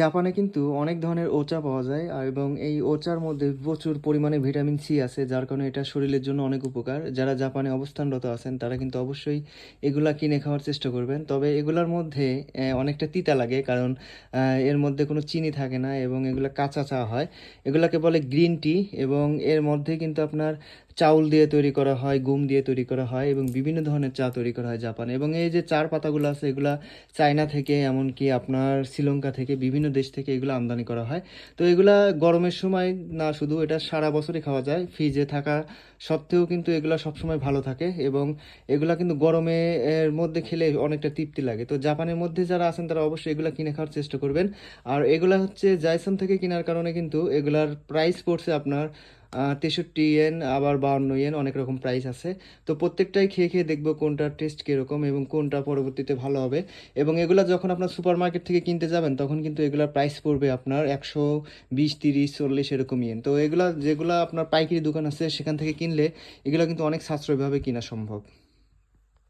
জাপানে কিন্তু অনেক ধরনের ওচা পাওয়া যায় এবং এই ওচার মধ্যে প্রচুর পরিমাণে ভিটামিন সি আছে, যার কারণে এটা শরীরের জন্য অনেক উপকার। যারা জাপানে অবস্থানরত আছেন তারা কিন্তু অবশ্যই এগুলা কিনে খাওয়ার চেষ্টা করবেন। তবে এগুলার মধ্যে অনেকটা তিতা লাগে, কারণ এর মধ্যে কোনো চিনি থাকে না এবং এগুলা কাঁচা চা হয়। এগুলাকে বলে গ্রিন টি এবং এর মধ্যে কিন্তু আপনার চাউল দিয়ে তৈরি করা হয়, গম দিয়ে তৈরি করা হয় এবং বিভিন্ন ধরনের চা তৈরি করা হয় জাপানে। এবং এই যে চার পাতাগুলো আছে এগুলা চায়না থেকে, এমনকি আপনার শ্রীলঙ্কা থেকে, বিভিন্ন দেশ থেকে এগুলো আমদানি করা হয়। তো এগুলা গরমের সময় না, শুধু এটা সারা বছরই খাওয়া যায়, ফ্রিজে থাকা সত্ত্বেও কিন্তু এগুলা সবসময় ভালো থাকে এবং এগুলা কিন্তু গরমে এর মধ্যে খেলে অনেকটা তৃপ্তি লাগে। তো জাপানের মধ্যে যারা আছেন তারা অবশ্যই এগুলা কিনে খাওয়ার চেষ্টা করবেন। আর এগুলা হচ্ছে জাইসন থেকে কেনার কারণে কিন্তু এগুলার প্রাইস পড়ছে আপনার 63 ইয়েন, আবার 52 ইয়েন, অনেক রকম প্রাইস আছে। তো প্রত্যেকটাই খেয়ে খেয়ে দেখবো কোনটার টেস্ট কীরকম এবং কোনটা পরবর্তীতে ভালো হবে। এবং এগুলা যখন আপনার সুপার মার্কেট থেকে কিনতে যাবেন তখন কিন্তু এগুলার প্রাইস পড়বে আপনার 120, 30, 40 এরকম ইয়েন। তো এগুলা যেগুলা আপনার পাইকারি দোকান আছে সেখান থেকে কিনলে এগুলা কিন্তু অনেক সাশ্রয়ভাবে কিনা সম্ভব।